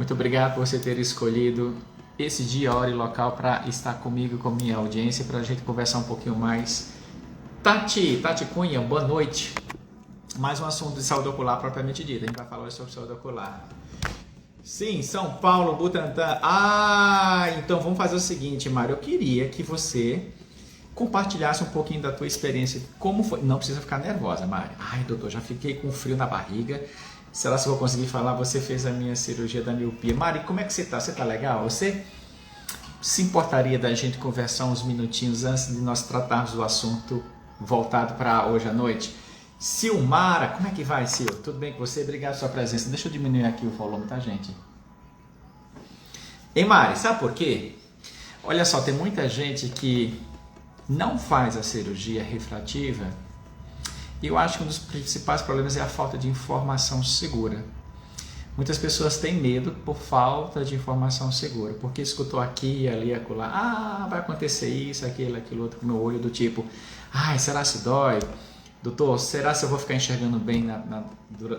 Muito obrigado por você ter escolhido esse dia, hora e local para estar comigo, com a minha audiência, para a gente conversar um pouquinho mais. Tati Cunha, boa noite. Mais um assunto de saúde ocular propriamente dito. A gente vai falar hoje sobre saúde ocular. Sim, São Paulo, Butantã. Então vamos fazer o seguinte, Mário. Eu queria que você compartilhasse um pouquinho da tua experiência. Como foi? Não precisa ficar nervosa, Mário. Ai, doutor, já fiquei com frio na barriga. Será que eu vou conseguir falar? Você fez a minha cirurgia da miopia. Mário, como é que você tá? Você tá legal? Você se importaria da gente conversar uns minutinhos antes de nós tratarmos do assunto voltado para hoje à noite? Silmara, como é que vai, Sil? Tudo bem com você? Obrigado pela sua presença. Deixa eu diminuir aqui o volume, tá, gente? Ei, Mari, sabe por quê? Olha só, tem muita gente que não faz a cirurgia refrativa e eu acho que um dos principais problemas é a falta de informação segura. Muitas pessoas têm medo por falta de informação segura, porque escutou aqui, ali, acolá, vai acontecer isso, aquilo outro com o meu olho, do tipo, será se dói? Doutor, será se eu vou ficar enxergando bem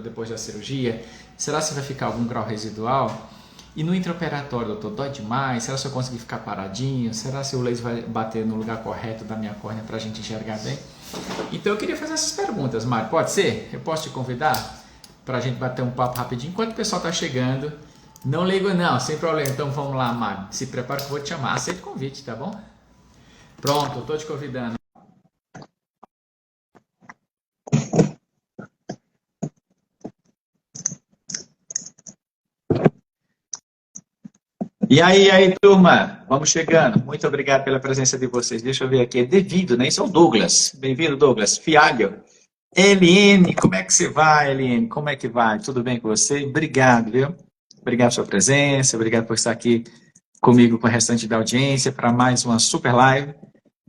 depois da cirurgia? Será se vai ficar algum grau residual? E no intraoperatório, doutor, dói demais? Será se eu conseguir ficar paradinho? Será se o laser vai bater no lugar correto da minha córnea para a gente enxergar bem? Então eu queria fazer essas perguntas, Mário. Pode ser? Eu posso te convidar para a gente bater um papo rapidinho? Enquanto o pessoal está chegando, não ligo não, sem problema. Então vamos lá, Mário. Se prepara que eu vou te chamar. Aceita o convite, tá bom? Pronto, eu estou te convidando. E aí, turma? Vamos chegando. Muito obrigado pela presença de vocês. Deixa eu ver aqui. É devido, né? Isso é o Douglas. Bem-vindo, Douglas. Fialho. Eliane, como é que você vai, Eliane? Como é que vai? Tudo bem com você? Obrigado, viu? Obrigado pela sua presença. Obrigado por estar aqui comigo, com o restante da audiência, para mais uma super live.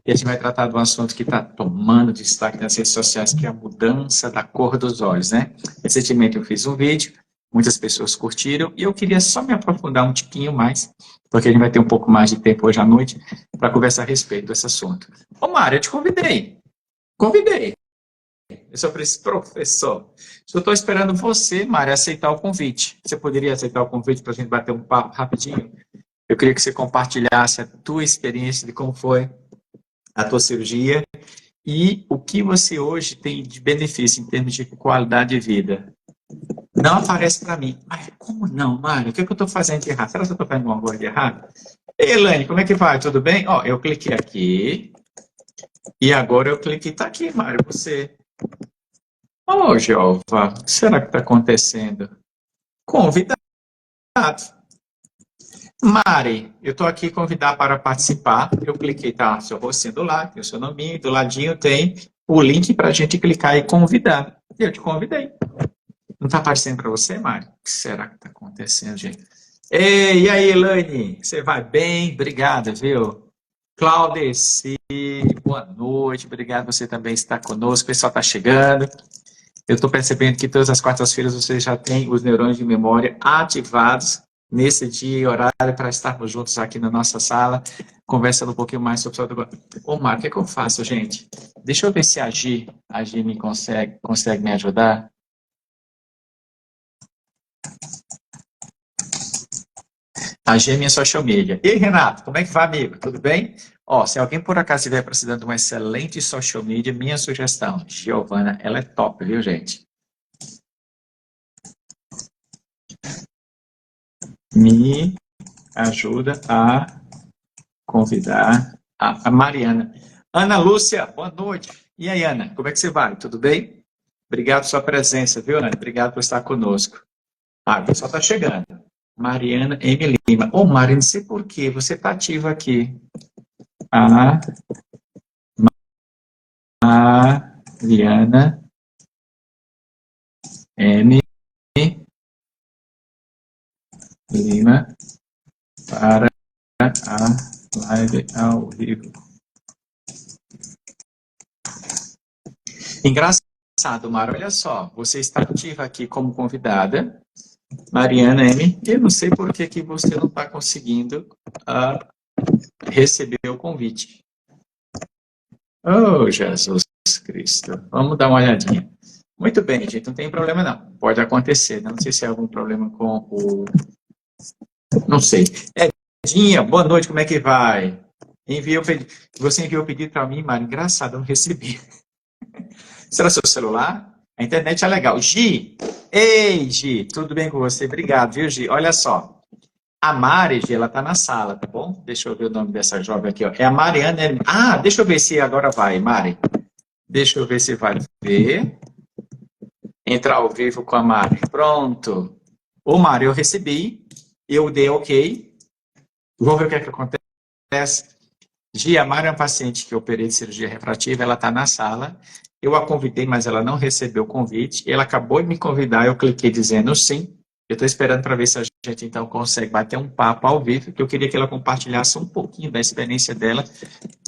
E a gente vai tratar de um assunto que está tomando destaque nas redes sociais, que é a mudança da cor dos olhos, né? Recentemente eu fiz um vídeo, muitas pessoas curtiram, e eu queria só me aprofundar um tiquinho mais, porque a gente vai ter um pouco mais de tempo hoje à noite para conversar a respeito desse assunto. Ô, Mário, eu te convidei. Eu sou professor. Só estou esperando você, Mário, aceitar o convite. Você poderia aceitar o convite para a gente bater um papo rapidinho? Eu queria que você compartilhasse a tua experiência de como foi a tua cirurgia e o que você hoje tem de benefício em termos de qualidade de vida. Não aparece para mim. Mas como não, Mário? O que eu estou fazendo de errado? Será que eu estou fazendo alguma coisa de errado? Ei, Elaine, como é que vai? Tudo bem? Ó, eu cliquei aqui e agora eu cliquei. Tá aqui, Mário, você. Ô, Jeová, o que será que está acontecendo? Convidado. Mari, eu estou aqui convidar para participar. Eu cliquei, tá? Seu rostinho do lado, tem o seu nome, do ladinho tem o link para a gente clicar e convidar. Eu te convidei. Não está aparecendo para você, Mari? O que será que está acontecendo, gente? Ei, e aí, Elaine? Você vai bem? Obrigada, viu? Claudeci, boa noite. Obrigado, você também está conosco. O pessoal está chegando. Eu estou percebendo que todas as quartas-feiras você já tem os neurônios de memória ativados nesse dia e horário para estarmos juntos aqui na nossa sala, conversando um pouquinho mais sobre o saúde. Ô, Marco, o que é que eu faço, gente? Deixa eu ver se a Gi me consegue me ajudar. A Gi é minha social media. E aí, Renato, como é que vai, amigo? Tudo bem? Ó, se alguém por acaso estiver precisando de uma excelente social media, minha sugestão, Giovana, ela é top, viu, gente? Me ajuda a convidar a Mariana. Ana Lúcia, boa noite. E aí, Ana, como é que você vai? Tudo bem? Obrigado pela sua presença, viu, Ana? Obrigado por estar conosco. O pessoal está chegando. Mariana M. Lima. Ô, Mari, não sei por que você está ativa aqui. Mariana M. Lima para a live ao vivo. Engraçado, Mara, olha só, você está ativa aqui como convidada, Mariana M. Eu não sei por que você não está conseguindo receber o convite. Oh, Jesus Cristo. Vamos dar uma olhadinha. Muito bem, gente, não tem problema não. Pode acontecer. Não sei se é algum problema com Não sei. Edinha, boa noite, como é que vai? Você enviou o pedido para mim, Mari. Engraçado, eu não recebi. Será seu celular? A internet é legal. Gi! Ei, Gi, tudo bem com você? Obrigado, viu, Gi? Olha só. A Mari, Gi, ela tá na sala, tá bom? Deixa eu ver o nome dessa jovem aqui, ó. É a Mariana. Ah, deixa eu ver se agora vai, Mari. Deixa eu ver se vai ver. Entrar ao vivo com a Mari. Pronto. Ô, Mari, eu recebi. Eu dei ok. Vamos ver o que é que acontece. Gia, a Mari é uma paciente que eu operei de cirurgia refrativa, ela está na sala. Eu a convidei, mas ela não recebeu o convite. Ela acabou de me convidar, eu cliquei dizendo sim. Eu estou esperando para ver se a gente então consegue bater um papo ao vivo, que eu queria que ela compartilhasse um pouquinho da experiência dela,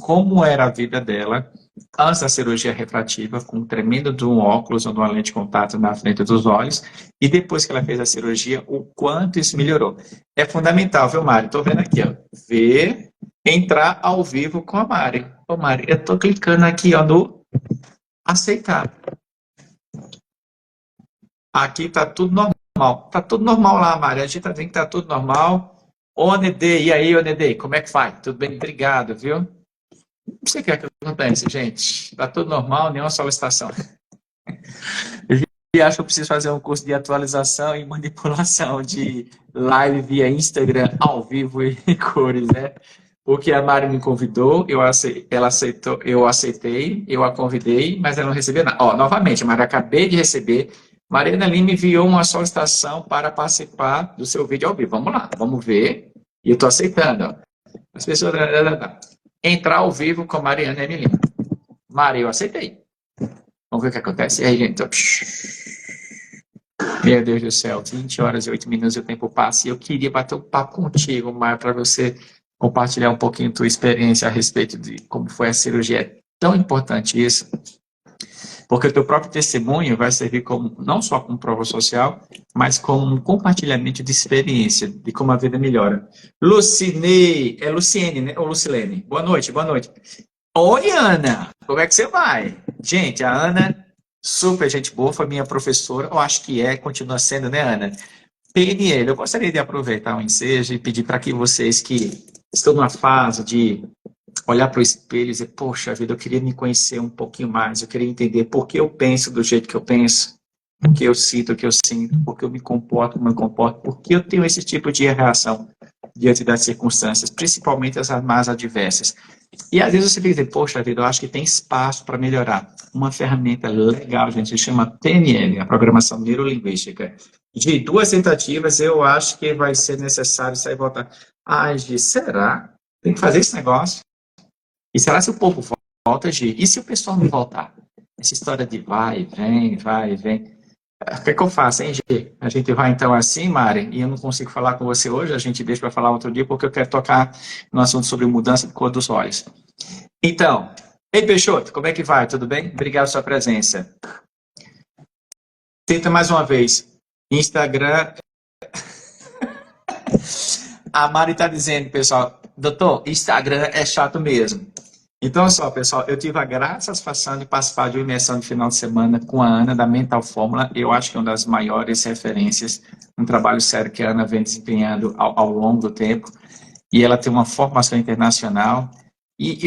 como era a vida dela antes da cirurgia refrativa, com um tremendo de um óculos ou de uma lente de contato na frente dos olhos, e depois que ela fez a cirurgia, o quanto isso melhorou. É fundamental, viu, Mário? Estou vendo aqui, ó. Ver, entrar ao vivo com a Mari. Ô, Mari, eu estou clicando aqui, ó, no aceitar. Aqui tá tudo normal. Tá tudo normal lá, Mari. A gente tá vendo que tá tudo normal. Ô, Nedê, e aí, ô, Nedê, como é que vai? Tudo bem? Obrigado, viu? Não sei o que é que acontece, gente. Tá tudo normal, nenhuma solicitação. Eu acho que eu preciso fazer um curso de atualização e manipulação de live via Instagram, ao vivo e em cores, né? Porque a Mari me convidou, ela aceitou, eu aceitei, eu a convidei, mas ela não recebeu nada. Ó, novamente, Mari, acabei de receber. Mariana Lima enviou uma solicitação para participar do seu vídeo ao vivo. Vamos lá, vamos ver. E eu estou aceitando. Ó. As pessoas. Entrar ao vivo com a Mariana M. Lima. Mari, eu aceitei. Vamos ver o que acontece. E aí, gente. Meu Deus do céu, 20 horas e 8 minutos o tempo passa. E eu queria bater um papo contigo, Mar, para você compartilhar um pouquinho tua experiência a respeito de como foi a cirurgia. É tão importante isso, porque o teu próprio testemunho vai servir como, não só como prova social, mas como um compartilhamento de experiência, de como a vida melhora. Lucinei, é Luciene, né? Ou Lucilene? Boa noite, boa noite. Oi, Ana, como é que você vai? Gente, a Ana, super gente boa, foi minha professora, eu acho que é, continua sendo, né, Ana? PNL, eu gostaria de aproveitar o ensejo e pedir para que vocês que estão numa fase de olhar para o espelho e dizer, poxa vida, eu queria me conhecer um pouquinho mais, eu queria entender por que eu penso do jeito que eu penso, por que eu sinto o que eu sinto, por que eu me comporto como eu me comporto, por que eu tenho esse tipo de reação diante das circunstâncias, principalmente as mais adversas. E às vezes você fica dizendo, poxa vida, eu acho que tem espaço para melhorar. Uma ferramenta legal, gente, se chama PNL, a Programação Neurolinguística. De 2 tentativas, eu acho que vai ser necessário sair e voltar. Ai, Gi, será? Tem que fazer esse negócio. E será se o povo volta, Gi? E se o pessoal não voltar? Essa história de vai, vem, vai, vem. O que é que eu faço, hein, Gi? A gente vai então assim, Mari, e eu não consigo falar com você hoje, a gente deixa para falar outro dia, porque eu quero tocar no assunto sobre mudança de cor dos olhos. Então, ei, Peixoto, como é que vai? Tudo bem? Obrigado pela sua presença. Tenta mais uma vez. Instagram. A Mari está dizendo, pessoal, doutor, Instagram é chato mesmo. Então, só, pessoal, eu tive a grata satisfação de participar de uma imersão de final de semana com a Ana, da Mental Fórmula. Eu acho que é uma das maiores referências, um trabalho sério que a Ana vem desempenhando ao longo do tempo. E ela tem uma formação internacional. E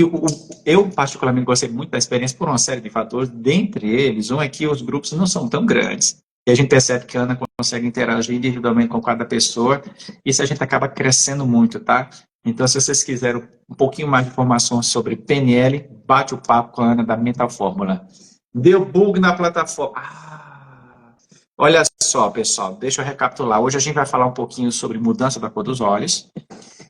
eu, particularmente, gostei muito da experiência por uma série de fatores. Dentre eles, um é que os grupos não são tão grandes. E a gente percebe que a Ana consegue interagir individualmente com cada pessoa. Isso a gente acaba crescendo muito, tá? Então, se vocês quiserem um pouquinho mais de informações sobre PNL, bate o papo com a Ana da Mental Fórmula. Deu bug na plataforma. Olha só, pessoal, deixa eu recapitular. Hoje a gente vai falar um pouquinho sobre mudança da cor dos olhos.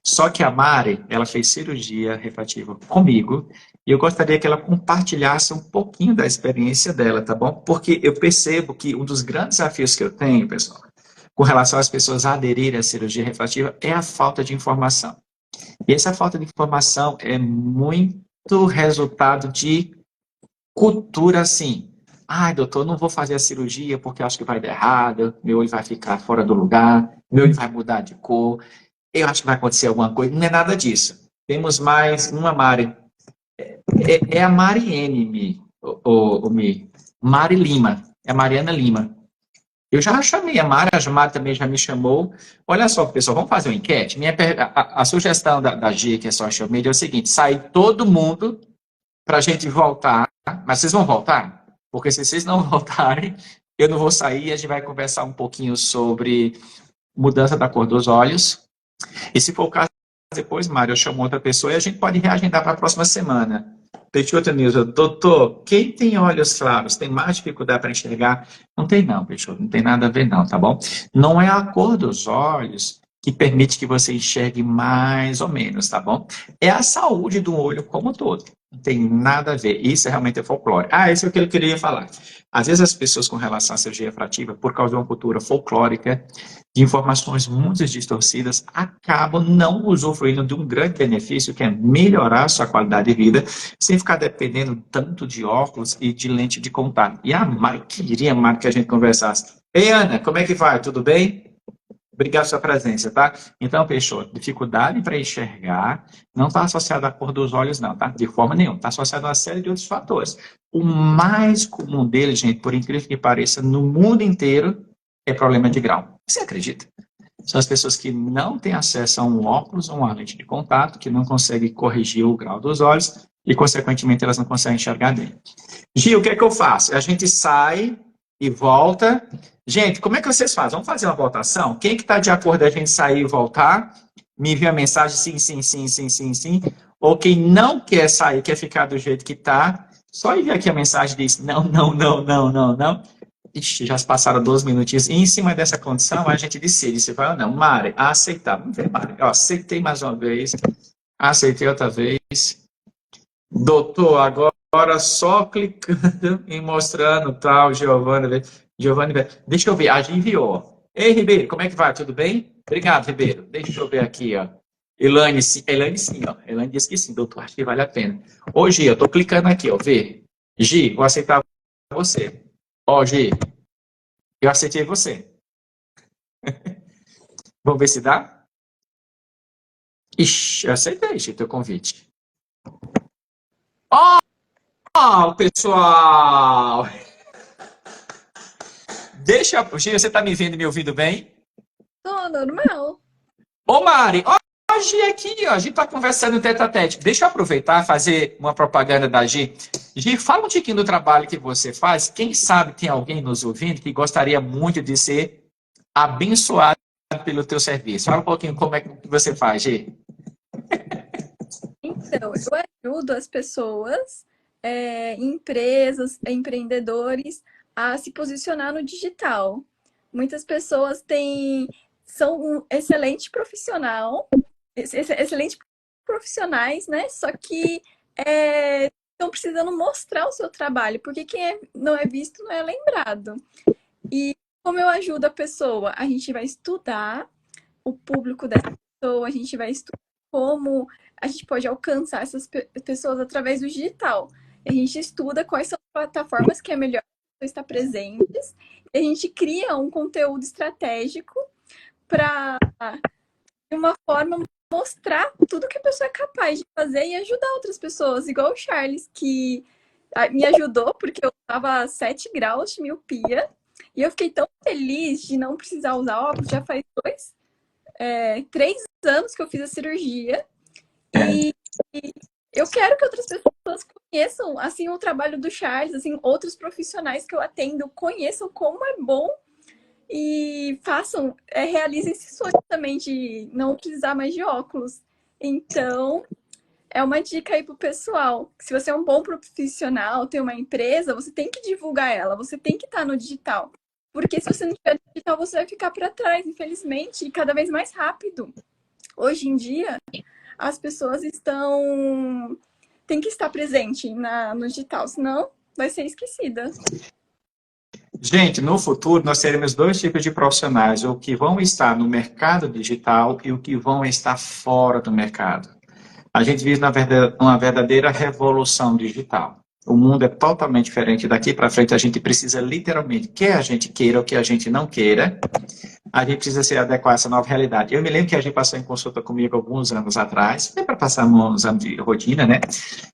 Só que a Mari, ela fez cirurgia refrativa comigo e eu gostaria que ela compartilhasse um pouquinho da experiência dela, tá bom? Porque eu percebo que um dos grandes desafios que eu tenho, pessoal, com relação às pessoas aderirem à cirurgia refrativa é a falta de informação. E essa falta de informação é muito resultado de cultura, assim. Ai, doutor, não vou fazer a cirurgia porque acho que vai dar errado, meu olho vai ficar fora do lugar, meu olho vai mudar de cor, eu acho que vai acontecer alguma coisa. Não é nada disso. Temos mais uma Mari. É a Mariene, Mi. Mari Lima. É a Mariana Lima. Eu já chamei a Mari também já me chamou. Olha só, pessoal, vamos fazer uma enquete? A sugestão da G, que é social media, é o seguinte: sair todo mundo para a gente voltar. Mas vocês vão voltar? Porque se vocês não voltarem, eu não vou sair e a gente vai conversar um pouquinho sobre mudança da cor dos olhos. E se for o caso, depois, Mário, eu chamo outra pessoa e a gente pode reagendar para a próxima semana. Peixoto Nilson, doutor, quem tem olhos claros tem mais dificuldade para enxergar? Não tem não, Peixoto, não tem nada a ver não, tá bom? Não é a cor dos olhos que permite que você enxergue mais ou menos, tá bom? É a saúde do olho como um todo. Não tem nada a ver. Isso é realmente folclore. Ah, isso é o que eu queria falar. Às vezes as pessoas com relação à cirurgia refrativa, por causa de uma cultura folclórica, de informações muito distorcidas, acabam não usufruindo de um grande benefício, que é melhorar a sua qualidade de vida, sem ficar dependendo tanto de óculos e de lente de contato. E a Mari queria, Mari, que a gente conversasse. Ei, Ana, como é que vai? Tudo bem? Obrigado pela sua presença, tá? Então, Peixoto, dificuldade para enxergar não está associada à cor dos olhos, não, tá? De forma nenhuma. Está associada a uma série de outros fatores. O mais comum dele, gente, por incrível que pareça, no mundo inteiro, é problema de grau. Você acredita? São as pessoas que não têm acesso a um óculos ou uma lente de contato, que não conseguem corrigir o grau dos olhos e, consequentemente, elas não conseguem enxergar bem. Gil, o que é que eu faço? A gente sai e volta. Gente, como é que vocês fazem? Vamos fazer uma votação? Quem que está de acordo a gente sair e voltar? Me envia a mensagem sim, sim, sim, sim, sim, sim. Ou quem não quer sair, quer ficar do jeito que está, só envia aqui a mensagem e diz não, não, não, não, não, não. Ixi, já se passaram 12 minutinhos. E em cima dessa condição, a gente decide se vai ou não. Mari, aceitar. Vamos ver, Mari. Ó, aceitei mais uma vez. Aceitei outra vez. Doutor, agora só clicando e mostrando tal, Giovanni. Giovanni, deixa eu ver, a gente enviou. Ei, Ribeiro, como é que vai? Tudo bem? Obrigado, Ribeiro. Deixa eu ver aqui, ó. Elaine sim, ó. Elaine disse que sim, doutor, acho que vale a pena. Ô, Gi, eu tô clicando aqui, ó, vê. Gi, vou aceitar você. Ó, Gi, eu aceitei você. Vamos ver se dá? Ixi, eu aceitei, Gi, teu convite. Ó, pessoal! Deixa. Gi, você tá me vendo e me ouvindo bem? Tô normal. Ô, Mari, ó, a Gi aqui, ó. A gente tá conversando tete a tete. Deixa eu aproveitar e fazer uma propaganda da Gi. Gi, fala um tiquinho do trabalho que você faz. Quem sabe tem alguém nos ouvindo que gostaria muito de ser abençoado pelo teu serviço. Fala um pouquinho como é que você faz, Gi. Então, eu ajudo as pessoas, empresas, empreendedores a se posicionar no digital. Muitas pessoas são um excelente profissional, excelentes profissionais, né? Só que estão precisando mostrar o seu trabalho, porque não é visto não é lembrado. E como eu ajudo a pessoa? A gente vai estudar o público dessa pessoa, a gente vai estudar como a gente pode alcançar essas pessoas através do digital. A gente estuda quais são as plataformas que é melhor estar presentes, e a gente cria um conteúdo estratégico para, de uma forma, mostrar tudo que a pessoa é capaz de fazer e ajudar outras pessoas, igual o Charles, que me ajudou porque eu estava a 7 graus de miopia e eu fiquei tão feliz de não precisar usar óculos. Já faz 3 anos que eu fiz a cirurgia e eu quero que outras pessoas conheçam assim o trabalho do Charles, assim, outros profissionais que eu atendo conheçam como é bom e realizem esse sonho também de não precisar mais de óculos. Então, é uma dica aí pro pessoal. Se você é um bom profissional, tem uma empresa, você tem que divulgar ela, você tem que estar no digital. Porque se você não tiver no digital, você vai ficar para trás, infelizmente, e cada vez mais rápido. Hoje em dia, as pessoas tem que estar presente no digital, senão vai ser esquecida. Gente, no futuro nós teremos dois tipos de profissionais, o que vão estar no mercado digital e o que vão estar fora do mercado. A gente vive uma verdadeira revolução digital. O mundo é totalmente diferente. Daqui para frente, a gente precisa literalmente, quer a gente queira ou que a gente não queira, a gente precisa se adequar a essa nova realidade. Eu me lembro que a gente passou em consulta comigo alguns anos atrás, para passar uns anos de rotina, né?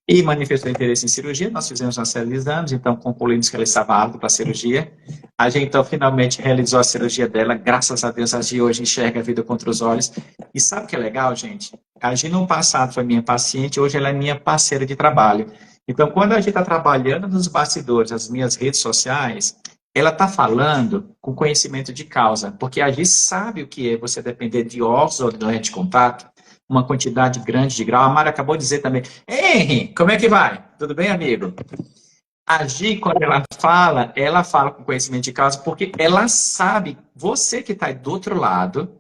E manifestou interesse em cirurgia. Nós fizemos uma série de exames, então concluímos que ela estava apta para a cirurgia. A gente, então, finalmente realizou a cirurgia dela. Graças a Deus, a Gi hoje enxerga a vida contra os olhos. E sabe o que é legal, gente? A Gi, no passado, foi minha paciente, hoje ela é minha parceira de trabalho. Então, quando a gente está trabalhando nos bastidores, as minhas redes sociais, ela está falando com conhecimento de causa, porque a gente sabe o que é você depender de óculos ou de lente de contato, uma quantidade grande de grau. A Mara acabou de dizer também, ei, Henry, como é que vai? Tudo bem, amigo? A Gi, quando ela fala com conhecimento de causa, porque ela sabe, você que está do outro lado,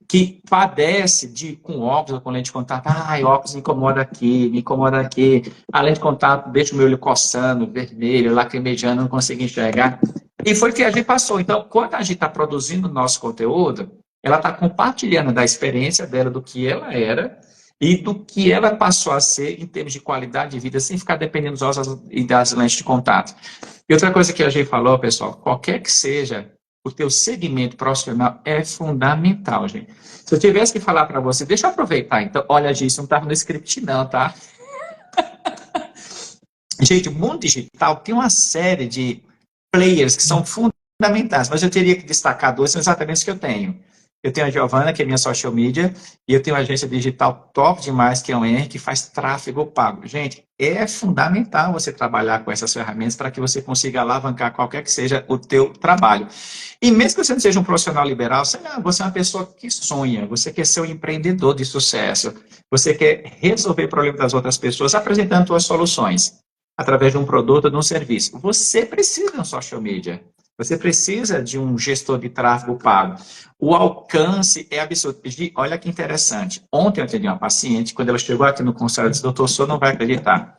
que padece com óculos ou com lente de contato, óculos me incomoda aqui, a lente de contato deixa o meu olho coçando, vermelho, lacrimejando, não consigo enxergar. E foi o que a gente passou. Então, quando a gente está produzindo o nosso conteúdo, ela está compartilhando da experiência dela, do que ela era e do que ela passou a ser em termos de qualidade de vida, sem ficar dependendo dos óculos e das lentes de contato. E outra coisa que a gente falou, pessoal, qualquer que seja o teu segmento profissional, é fundamental, gente. Se eu tivesse que falar para você, deixa eu aproveitar, então, olha, gente, isso não estava no script não, tá? Gente, o mundo digital tem uma série de players que são fundamentais, mas eu teria que destacar dois, são exatamente os que eu tenho. Eu tenho a Giovana, que é minha social media, e eu tenho uma agência digital top demais, que é o Henry, que faz tráfego pago. Gente, é fundamental você trabalhar com essas ferramentas para que você consiga alavancar qualquer que seja o teu trabalho. E mesmo que você não seja um profissional liberal, você é uma pessoa que sonha, você quer ser um empreendedor de sucesso, você quer resolver problemas das outras pessoas apresentando suas soluções através de um produto ou de um serviço. Você precisa de um social media. Você precisa de um gestor de tráfego pago. O alcance é absurdo. Olha que interessante. Ontem eu atendi uma paciente, quando ela chegou aqui no consultório, ela disse, doutor, o senhor não vai acreditar.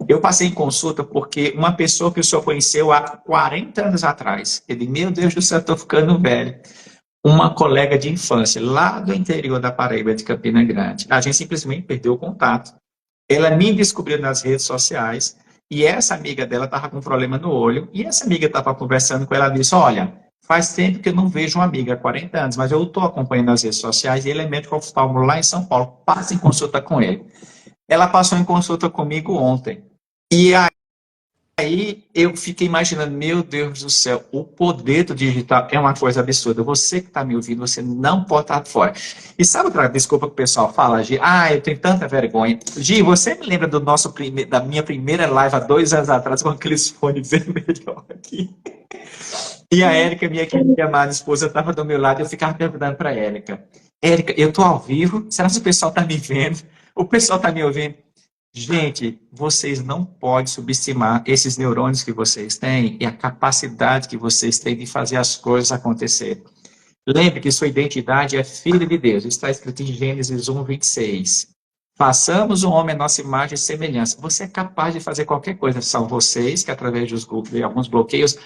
Eu passei em consulta porque uma pessoa que o senhor conheceu há 40 anos atrás, ele, meu Deus do céu, estou ficando velho. Uma colega de infância, lá do interior da Paraíba, de Campina Grande. A gente simplesmente perdeu o contato. Ela me descobriu nas redes sociais, e essa amiga dela estava com um problema no olho, e essa amiga estava conversando com ela e disse, olha, faz tempo que eu não vejo uma amiga, há 40 anos, mas eu estou acompanhando nas redes sociais, e ele é médico oftalmo lá em São Paulo, passa em consulta com ele. Ela passou em consulta comigo ontem, e aí eu fiquei imaginando, meu Deus do céu, o poder do digital é uma coisa absurda. Você que está me ouvindo, você não pode estar fora. E sabe outra desculpa que o pessoal fala, Gi? Eu tenho tanta vergonha. Gi, você me lembra da minha primeira live há 2 anos atrás com aqueles fones vermelhos aqui? E a Érica, minha querida amada esposa, estava do meu lado e eu ficava perguntando para a Érica, Érica, eu estou ao vivo? Será que o pessoal está me vendo? O pessoal está me ouvindo? Gente, vocês não podem subestimar esses neurônios que vocês têm e a capacidade que vocês têm de fazer as coisas acontecer. Lembre que sua identidade é filha de Deus. Está escrito em Gênesis 1:26. Façamos o homem a nossa imagem e semelhança. Você é capaz de fazer qualquer coisa. São vocês que, através de alguns bloqueios,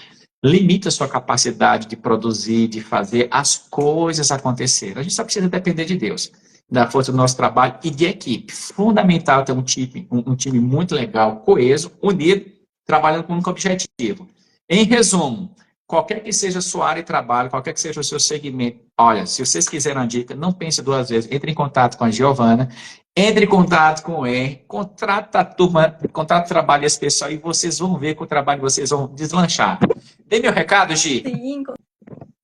limitam a sua capacidade de produzir, de fazer as coisas acontecerem. A gente só precisa depender de Deus, da força do nosso trabalho e de equipe. Fundamental ter um time muito legal, coeso, unido, trabalhando com um único objetivo. Em resumo, qualquer que seja a sua área de trabalho, qualquer que seja o seu segmento, olha, se vocês quiserem uma dica, não pense 2 vezes, entre em contato com a Giovana, entre em contato com o Henry, contrata a turma, contrata o trabalho desse pessoal e vocês vão ver que o trabalho de vocês vão deslanchar. Dê meu recado, Gi? Sim, com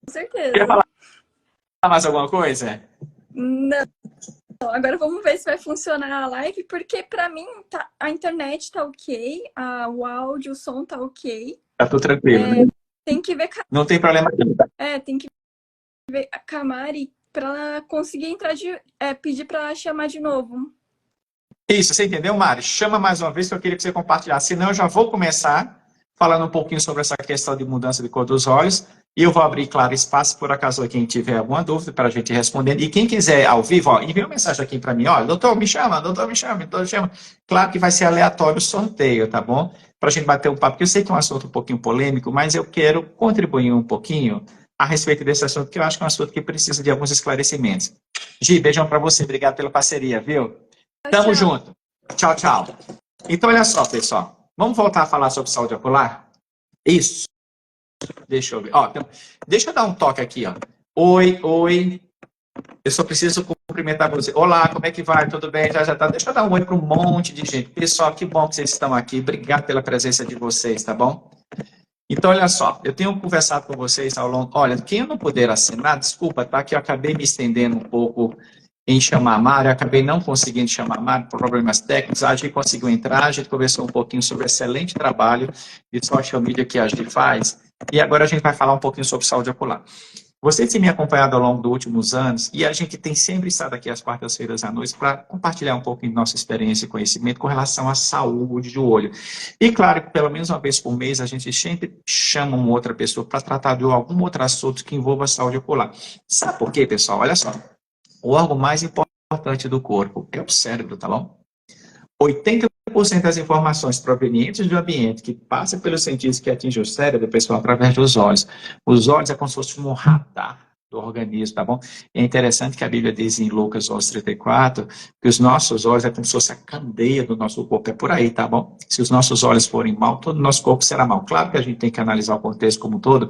certeza. Quer falar mais alguma coisa? Não. Agora vamos ver se vai funcionar a live, porque para mim a internet tá ok, o áudio, o som tá ok. Tá tudo tranquilo, né? Tem que ver... Não tem problema nenhum. tem que ver a Camari para conseguir entrar pedir para chamar de novo. Isso, você entendeu, Mari? Chama mais uma vez que eu queria que você compartilhasse. Senão eu já vou começar falando um pouquinho sobre essa questão de mudança de cor dos olhos. E eu vou abrir, claro, espaço por acaso quem tiver alguma dúvida para a gente responder. E quem quiser ao vivo, envia uma mensagem aqui para mim. Olha, doutor, me chama, doutor, me chama, doutor, me chama. Claro que vai ser aleatório o sorteio, tá bom? Para a gente bater um papo, porque eu sei que é um assunto um pouquinho polêmico, mas eu quero contribuir um pouquinho a respeito desse assunto, que eu acho que é um assunto que precisa de alguns esclarecimentos. Gi, beijão para você, obrigado pela parceria, viu? Tamo junto. Tchau, tchau. Então, olha só, pessoal. Vamos voltar a falar sobre saúde ocular? Isso. Deixa eu ver. Ó, então, deixa eu dar um toque aqui, ó. Oi, oi. Eu só preciso cumprimentar você. Olá, como é que vai? Tudo bem? Já tá. Deixa eu dar um oi para um monte de gente. Pessoal, que bom que vocês estão aqui. Obrigado pela presença de vocês, tá bom? Então, olha só, eu tenho conversado com vocês ao longo... Olha, quem eu não puder assinar, desculpa, tá? Que eu acabei me estendendo um pouco em chamar a Mari, eu acabei não conseguindo chamar a Mari por problemas técnicos, a gente conseguiu entrar, a gente conversou um pouquinho sobre o excelente trabalho de social media que a gente faz, e agora a gente vai falar um pouquinho sobre saúde ocular. Vocês têm me acompanhado ao longo dos últimos anos e a gente tem sempre estado aqui às quartas-feiras à noite para compartilhar um pouquinho de nossa experiência e conhecimento com relação à saúde do olho. E claro que pelo menos uma vez por mês a gente sempre chama uma outra pessoa para tratar de algum outro assunto que envolva a saúde ocular. Sabe por quê, pessoal? Olha só. O órgão mais importante do corpo é o cérebro, tá bom? 80% das informações provenientes do ambiente que passa pelos sentidos que atingem o cérebro, pessoal, através dos olhos. Os olhos é como se fosse um radar do organismo, tá bom? É interessante que a Bíblia diz em Lucas 11:34 que os nossos olhos é como se fosse a candeia do nosso corpo. É por aí, tá bom? Se os nossos olhos forem mal, todo o nosso corpo será mal. Claro que a gente tem que analisar o contexto como um todo,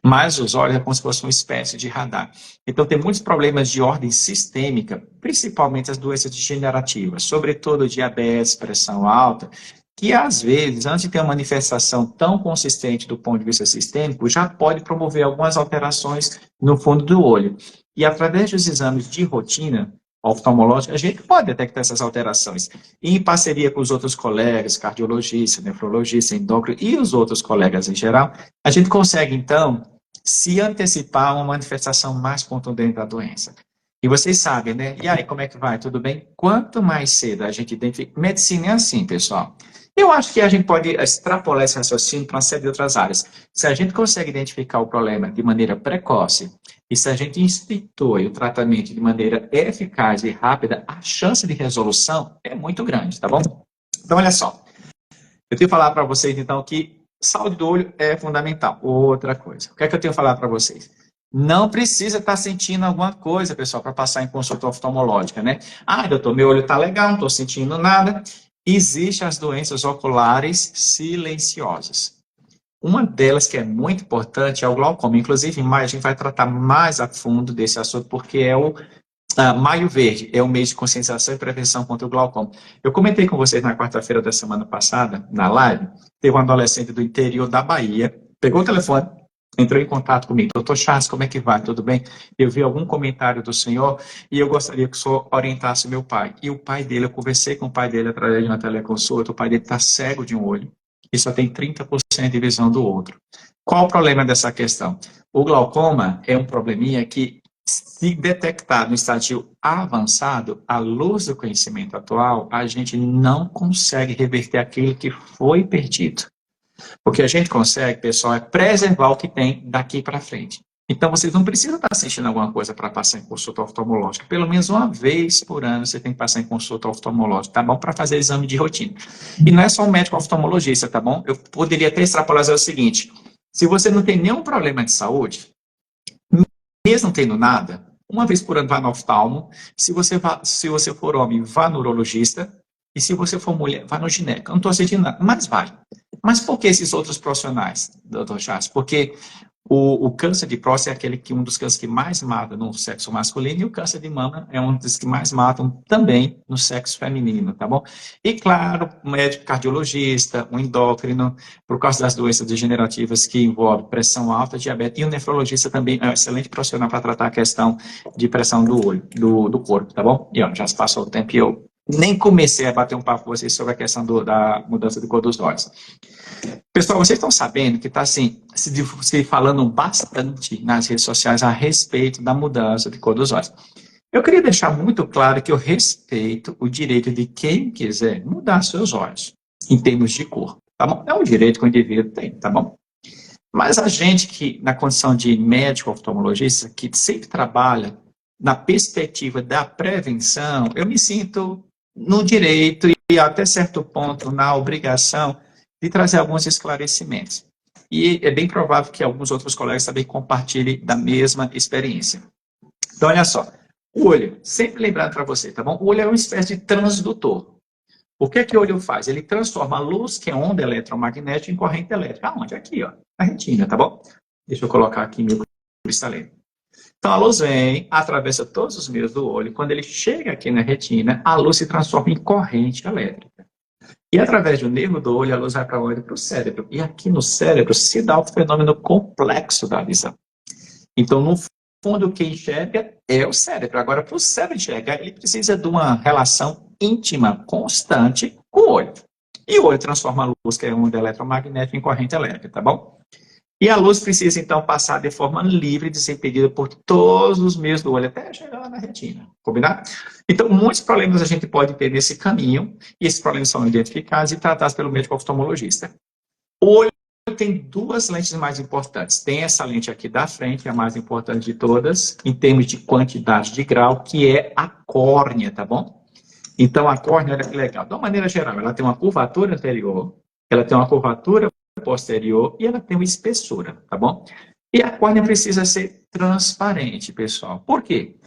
mas os olhos é como se fosse uma espécie de radar. Então, tem muitos problemas de ordem sistêmica, principalmente as doenças degenerativas, sobretudo diabetes, pressão alta, que às vezes, antes de ter uma manifestação tão consistente do ponto de vista sistêmico, já pode promover algumas alterações no fundo do olho. E através dos exames de rotina oftalmológica, a gente pode detectar essas alterações. E em parceria com os outros colegas, cardiologistas, nefrologistas, endócrinos e os outros colegas em geral, a gente consegue, então, se antecipar a uma manifestação mais contundente da doença. E vocês sabem, né? E aí, como é que vai? Tudo bem? Quanto mais cedo a gente identifica... Medicina é assim, pessoal. Eu acho que a gente pode extrapolar esse raciocínio para uma série de outras áreas. Se a gente consegue identificar o problema de maneira precoce, e se a gente institui o tratamento de maneira eficaz e rápida, a chance de resolução é muito grande, tá bom? Então, olha só. Eu tenho que falar para vocês, então, que saúde do olho é fundamental. Outra coisa. O que é que eu tenho que falar para vocês? Não precisa estar sentindo alguma coisa, pessoal, para passar em consulta oftalmológica, né? Ah, doutor, meu olho está legal, não estou sentindo nada. Existem as doenças oculares silenciosas. Uma delas que é muito importante é o glaucoma. Inclusive, a gente vai tratar mais a fundo desse assunto, porque é o Maio Verde, é o mês de conscientização e prevenção contra o glaucoma. Eu comentei com vocês na quarta-feira da semana passada, na live, teve um adolescente do interior da Bahia, pegou o telefone, entrou em contato comigo. Doutor Charles, como é que vai? Tudo bem? Eu vi algum comentário do senhor e eu gostaria que o senhor orientasse meu pai. E o pai dele, eu conversei com o pai dele através de uma teleconsulta, o pai dele está cego de um olho e só tem 30% de visão do outro. Qual o problema dessa questão? O glaucoma é um probleminha que, se detectado no estágio avançado, à luz do conhecimento atual, a gente não consegue reverter aquilo que foi perdido. O que a gente consegue, pessoal, é preservar o que tem daqui para frente. Então, vocês não precisam estar assistindo alguma coisa para passar em consulta oftalmológica. Pelo menos uma vez por ano você tem que passar em consulta oftalmológica, tá bom? Para fazer exame de rotina. E não é só um médico oftalmologista, tá bom? Eu poderia até extrapolar o seguinte: se você não tem nenhum problema de saúde, mesmo não tendo nada, uma vez por ano vá no oftalmo. Se você for homem, vá no urologista. E se você for mulher, vá no gineco. Eu não estou sentindo nada, mas vai. Mas por que esses outros profissionais, doutor Charles? Porque o câncer de próstata é um dos cânceres que mais mata no sexo masculino, e o câncer de mama é um dos que mais matam também no sexo feminino, tá bom? E claro, um médico cardiologista, um endócrino, por causa das doenças degenerativas que envolvem pressão alta, diabetes, e o nefrologista também é um excelente profissional para tratar a questão de pressão do olho, do corpo, tá bom? E ó, já se passou o tempo e eu nem comecei a bater um papo com vocês sobre a questão da mudança de cor dos olhos. Pessoal, vocês estão sabendo que está assim, se falando bastante nas redes sociais a respeito da mudança de cor dos olhos. Eu queria deixar muito claro que eu respeito o direito de quem quiser mudar seus olhos, em termos de cor, tá bom? É um direito que o indivíduo tem, tá bom? Mas a gente que, na condição de médico oftalmologista, que sempre trabalha na perspectiva da prevenção, eu me sinto no direito e até certo ponto na obrigação de trazer alguns esclarecimentos. E é bem provável que alguns outros colegas também compartilhem da mesma experiência. Então, olha só, o olho, sempre lembrando para você, tá bom? O olho é uma espécie de transdutor. O que o olho faz? Ele transforma a luz, que é onda eletromagnética, em corrente elétrica. Aonde? Aqui, ó, na retina, tá bom? Deixa eu colocar aqui meu cristalino. Então, a luz vem, atravessa todos os meios do olho. Quando ele chega aqui na retina, a luz se transforma em corrente elétrica. E através do nervo do olho, a luz vai para onde? Para o cérebro. E aqui no cérebro se dá o fenômeno complexo da visão. Então, no fundo, quem enxerga é o cérebro. Agora, para o cérebro enxergar, ele precisa de uma relação íntima, constante com o olho. E o olho transforma a luz, que é onda eletromagnética, em corrente elétrica, tá bom? E a luz precisa, então, passar de forma livre, desimpedida por todos os meios do olho, até chegar lá na retina. Combinado? Então, muitos problemas a gente pode ter nesse caminho, e esses problemas são identificados e tratados pelo médico oftalmologista. O olho tem duas lentes mais importantes. Tem essa lente aqui da frente, a mais importante de todas, em termos de quantidade de grau, que é a córnea, tá bom? Então, a córnea, olha que legal. De uma maneira geral, ela tem uma curvatura anterior, ela tem uma curvatura posterior e ela tem uma espessura, tá bom? E a córnea precisa ser transparente, pessoal. Por quê?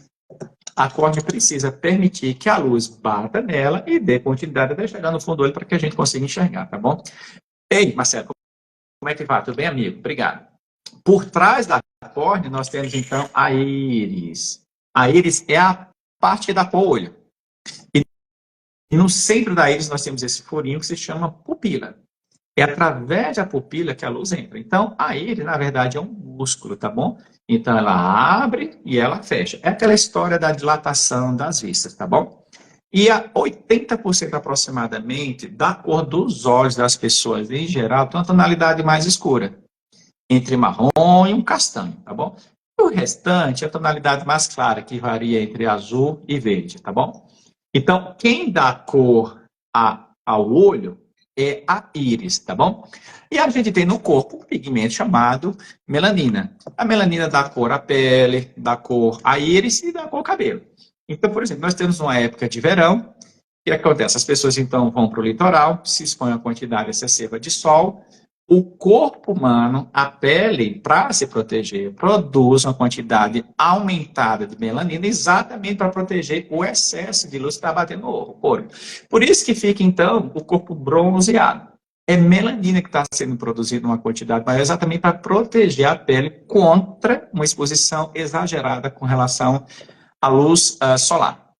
A córnea precisa permitir que a luz bata nela e dê continuidade até chegar no fundo do olho para que a gente consiga enxergar, tá bom? Ei, Marcelo, como é que vai? Tudo bem, amigo? Obrigado. Por trás da córnea, nós temos, então, a íris. A íris é a parte da cor do olho. E no centro da íris nós temos esse furinho que se chama pupila. É através da pupila que a luz entra. Então, a íris, na verdade, é um músculo, tá bom? Então, ela abre e ela fecha. É aquela história da dilatação das vistas, tá bom? E a 80% aproximadamente da cor dos olhos das pessoas, em geral, tem uma tonalidade mais escura. Entre marrom e um castanho, tá bom? O restante é a tonalidade mais clara, que varia entre azul e verde, tá bom? Então, quem dá cor ao olho é a íris, tá bom? E a gente tem no corpo um pigmento chamado melanina. A melanina dá cor à pele, dá cor à íris e dá cor ao cabelo. Então, por exemplo, nós temos uma época de verão, o que acontece? As pessoas então vão para o litoral, se expõem a quantidade excessiva de sol, o corpo humano, a pele, para se proteger, produz uma quantidade aumentada de melanina exatamente para proteger o excesso de luz que está batendo no corpo. Por isso que fica, então, o corpo bronzeado. É melanina que está sendo produzida uma quantidade maior exatamente para proteger a pele contra uma exposição exagerada com relação à luz solar.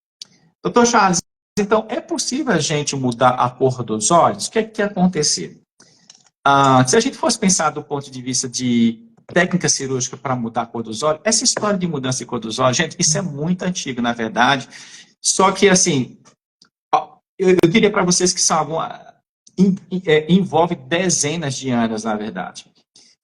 Doutor Charles, então, é possível a gente mudar a cor dos olhos? O que é que aconteceu? Se a gente fosse pensar do ponto de vista de técnica cirúrgica para mudar a cor dos olhos, essa história de mudança de cor dos olhos, gente, isso é muito antigo, na verdade. Só que, assim, eu diria para vocês que envolve dezenas de anos, na verdade.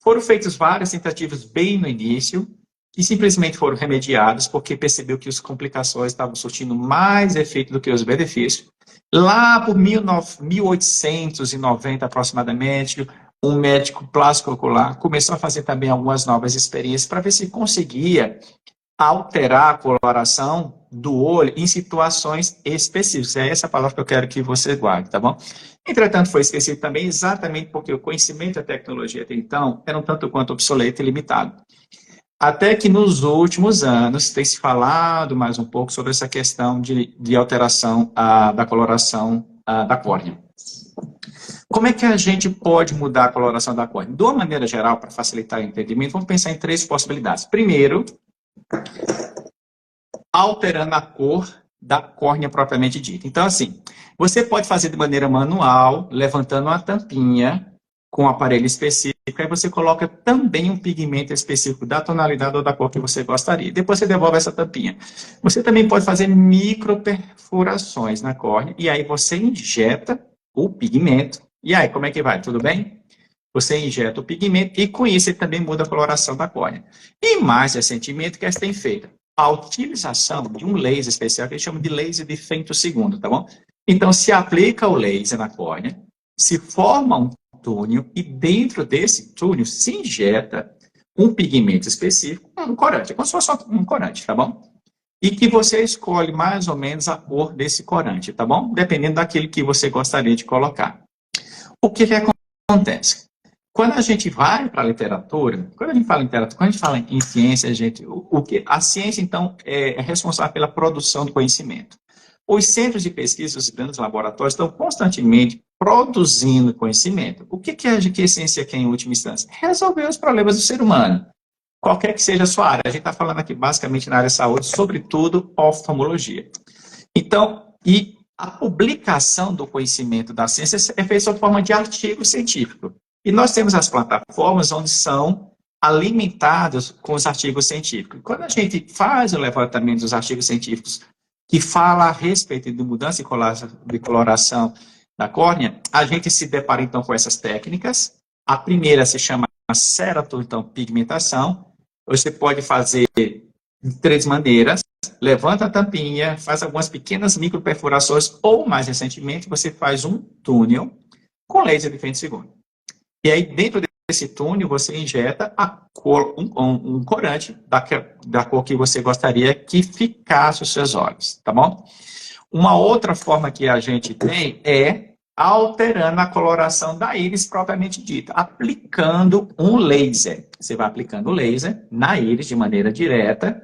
Foram feitas várias tentativas bem no início, que simplesmente foram remediadas, porque percebeu que as complicações estavam surtindo mais efeito do que os benefícios. Lá por 1890 aproximadamente, um médico plástico ocular começou a fazer também algumas novas experiências para ver se conseguia alterar a coloração do olho em situações específicas. É essa a palavra que eu quero que você guarde, tá bom? Entretanto, foi esquecido também exatamente porque o conhecimento e a tecnologia até então eram tanto quanto obsoleto e limitado. Até que nos últimos anos tem se falado mais um pouco sobre essa questão de alteração da coloração da córnea. Como é que a gente pode mudar a coloração da córnea? De uma maneira geral, para facilitar o entendimento, vamos pensar em três possibilidades. Primeiro, alterando a cor da córnea propriamente dita. Então, assim, você pode fazer de maneira manual, levantando uma tampinha com um aparelho específico, aí você coloca também um pigmento específico da tonalidade ou da cor que você gostaria. Depois você devolve essa tampinha. Você também pode fazer microperfurações na córnea, e aí você injeta o pigmento. E aí, como é que vai? Tudo bem? Você injeta o pigmento e com isso ele também muda a coloração da córnea. E mais recentemente, o que você tem feito? A utilização de um laser especial que eles chamam de laser de femtosegundo, tá bom? Então, se aplica o laser na córnea, se forma um túnel e dentro desse túnel se injeta um pigmento específico, um corante, como se fosse um corante, tá bom? E que você escolhe mais ou menos a cor desse corante, tá bom? Dependendo daquilo que você gostaria de colocar. O que acontece? Quando a gente vai para a literatura, quando a gente fala em literatura, quando a gente fala em ciência, a ciência, então, é responsável pela produção do conhecimento. Os centros de pesquisa, os grandes laboratórios, estão constantemente produzindo conhecimento. O que a ciência quer, em última instância? Resolver os problemas do ser humano, qualquer que seja a sua área. A gente está falando aqui basicamente na área de saúde, sobretudo oftalmologia. Então, e a publicação do conhecimento da ciência é feita sob forma de artigo científico. E nós temos as plataformas onde são alimentados com os artigos científicos. Quando a gente faz o levantamento dos artigos científicos que fala a respeito de mudança de coloração da córnea, a gente se depara então com essas técnicas. A primeira se chama ceratopigmentação. Você pode fazer de 3 maneiras: levanta a tampinha, faz algumas pequenas microperfurações, ou mais recentemente você faz um túnel com laser de 20 segundos. E aí dentro desse túnel você injeta um corante da cor que você gostaria que ficasse os seus olhos, tá bom? Uma outra forma que a gente tem é alterando a coloração da íris propriamente dita, aplicando um laser. Você vai aplicando o laser na íris de maneira direta,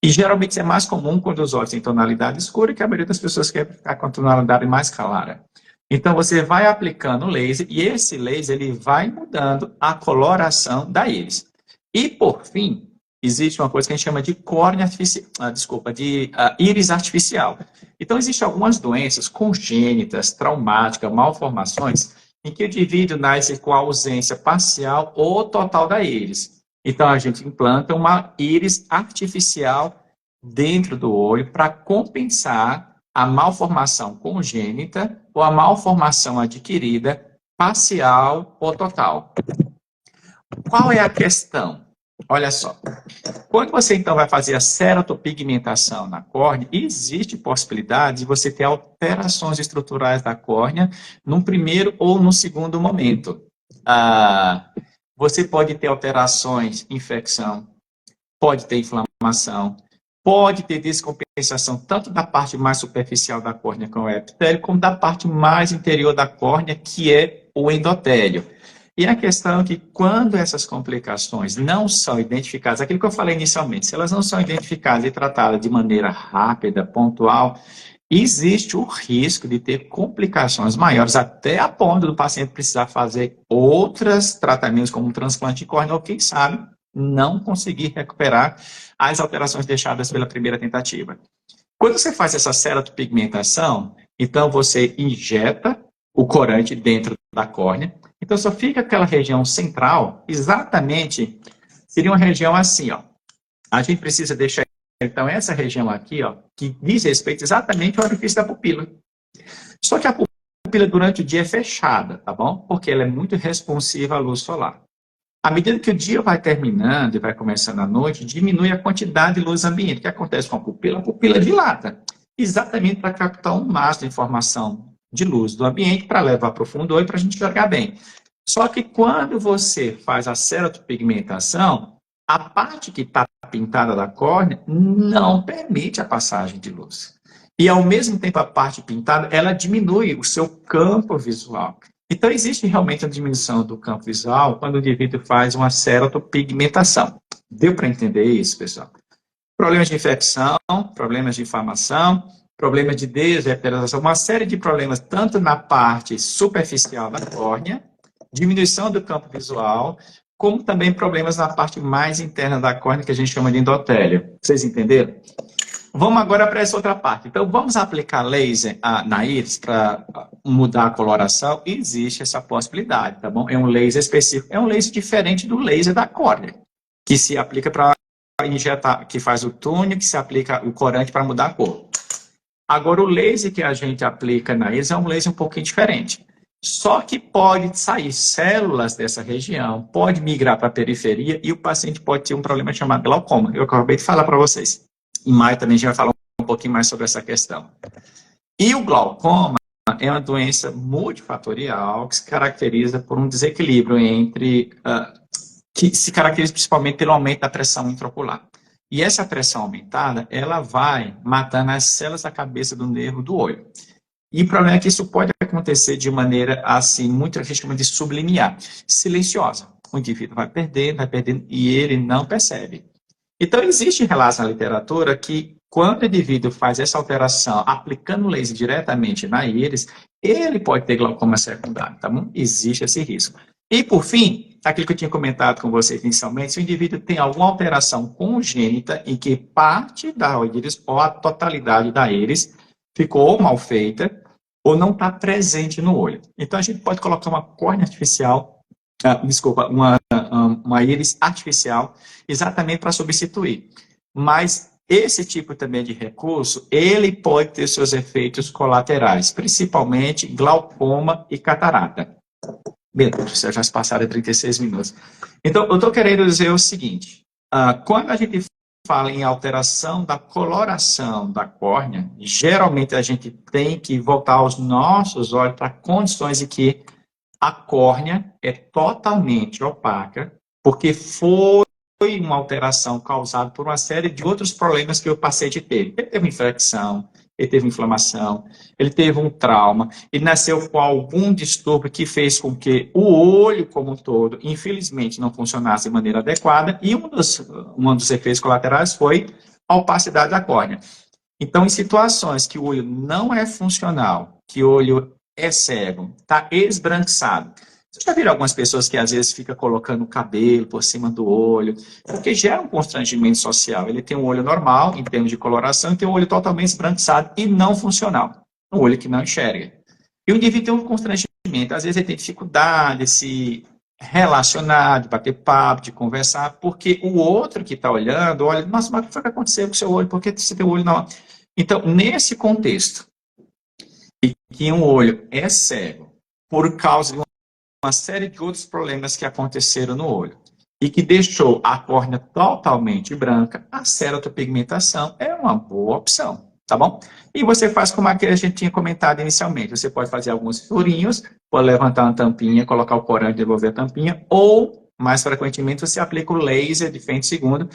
e geralmente isso é mais comum quando os olhos têm tonalidade escura, que a maioria das pessoas quer ficar com a tonalidade mais clara. Então você vai aplicando o laser, e esse laser ele vai mudando a coloração da íris. E por fim, existe uma coisa que a gente chama de córnea artificial, íris artificial. Então existem algumas doenças congênitas, traumáticas, malformações, em que o indivíduo nasce com a ausência parcial ou total da íris. Então a gente implanta uma íris artificial dentro do olho para compensar a malformação congênita ou a malformação adquirida, parcial ou total. Qual é a questão? Olha só, quando você então vai fazer a ceratopigmentação na córnea, existe possibilidade de você ter alterações estruturais da córnea num primeiro ou no segundo momento. Você pode ter alterações, infecção, pode ter inflamação, pode ter descompensação tanto da parte mais superficial da córnea, com o epitélio, como da parte mais interior da córnea, que é o endotélio. E a questão é que quando essas complicações não são identificadas, aquilo que eu falei inicialmente, se elas não são identificadas e tratadas de maneira rápida, pontual, existe o risco de ter complicações maiores, até a ponto do paciente precisar fazer outros tratamentos, como um transplante de córnea, ou quem sabe, não conseguir recuperar as alterações deixadas pela primeira tentativa. Quando você faz essa ceratopigmentação, então você injeta o corante dentro da córnea, então só fica aquela região central, exatamente, seria uma região assim, ó. A gente precisa deixar, então, essa região aqui, ó, que diz respeito exatamente ao orifício da pupila. Só que a pupila durante o dia é fechada, tá bom? Porque ela é muito responsiva à luz solar. À medida que o dia vai terminando e vai começando a noite, diminui a quantidade de luz ambiente. O que acontece com a pupila dilata, exatamente para captar um máximo de informação de luz do ambiente para levar para o fundo do olho para a gente enxergar bem. Só que quando você faz a ceratopigmentação, a parte que está pintada da córnea não permite a passagem de luz. E ao mesmo tempo a parte pintada, ela diminui o seu campo visual. Então existe realmente a diminuição do campo visual quando o indivíduo faz uma ceratopigmentação. Deu para entender isso, pessoal? Problemas de infecção, problemas de inflamação, problemas de desepitelização, uma série de problemas, tanto na parte superficial da córnea, diminuição do campo visual, como também problemas na parte mais interna da córnea, que a gente chama de endotélio. Vocês entenderam? Vamos agora para essa outra parte. Então, vamos aplicar laser na íris para mudar a coloração? Existe essa possibilidade, tá bom? É um laser específico, é um laser diferente do laser da córnea, que se aplica para injetar, que faz o túnel, que se aplica o corante para mudar a cor. Agora, o laser que a gente aplica na íris é um laser um pouquinho diferente. Só que pode sair células dessa região, pode migrar para a periferia e o paciente pode ter um problema chamado glaucoma. Eu acabei de falar para vocês. Em maio também a gente vai falar um pouquinho mais sobre essa questão. E o glaucoma é uma doença multifatorial que se caracteriza por um desequilíbrio que se caracteriza principalmente pelo aumento da pressão intraocular. E essa pressão aumentada, ela vai matando as células da cabeça do nervo do olho. E o problema é que isso pode acontecer de maneira, assim, muito, a gente chama de subliminar, silenciosa. O indivíduo vai perdendo, e ele não percebe. Então, existe relatos na literatura que quando o indivíduo faz essa alteração aplicando o laser diretamente na íris, ele pode ter glaucoma secundário, tá bom? Existe esse risco. E, por fim, aquilo que eu tinha comentado com você inicialmente, se o indivíduo tem alguma alteração congênita em que parte da íris ou a totalidade da íris ficou mal feita ou não está presente no olho. Então, a gente pode colocar uma córnea artificial, uma íris artificial, exatamente para substituir. Mas esse tipo também de recurso, ele pode ter seus efeitos colaterais, principalmente glaucoma e catarata. Meu Deus, já se passaram 36 minutos. Então, eu estou querendo dizer o seguinte, quando a gente fala em alteração da coloração da córnea, geralmente a gente tem que voltar os nossos olhos para condições em que a córnea é totalmente opaca, porque foi uma alteração causada por uma série de outros problemas que o paciente teve. Ele teve infecção, ele teve inflamação, ele teve um trauma, ele nasceu com algum distúrbio que fez com que o olho como um todo, infelizmente, não funcionasse de maneira adequada, e um dos efeitos colaterais foi a opacidade da córnea. Então, em situações que o olho não é funcional, que o olho é cego, está esbranquiçado, você já viram algumas pessoas que às vezes ficam colocando o cabelo por cima do olho, porque gera um constrangimento social. Ele tem um olho normal, em termos de coloração, e tem um olho totalmente esbranquiçado e não funcional. Um olho que não enxerga. E o indivíduo tem um constrangimento. Às vezes ele tem dificuldade de se relacionar, de bater papo, de conversar, porque o outro que está olhando, olha, nossa, mas o que foi que aconteceu com o seu olho? Por que você tem o olho não? Então, nesse contexto, em que um olho é cego por causa de uma série de outros problemas que aconteceram no olho e que deixou a córnea totalmente branca, a ceratopigmentação é uma boa opção, tá bom? E você faz como aquele que a gente tinha comentado inicialmente. Você pode fazer alguns furinhos, pode levantar uma tampinha, colocar o corante, devolver a tampinha, ou, mais frequentemente, você aplica o laser de fento-segundo,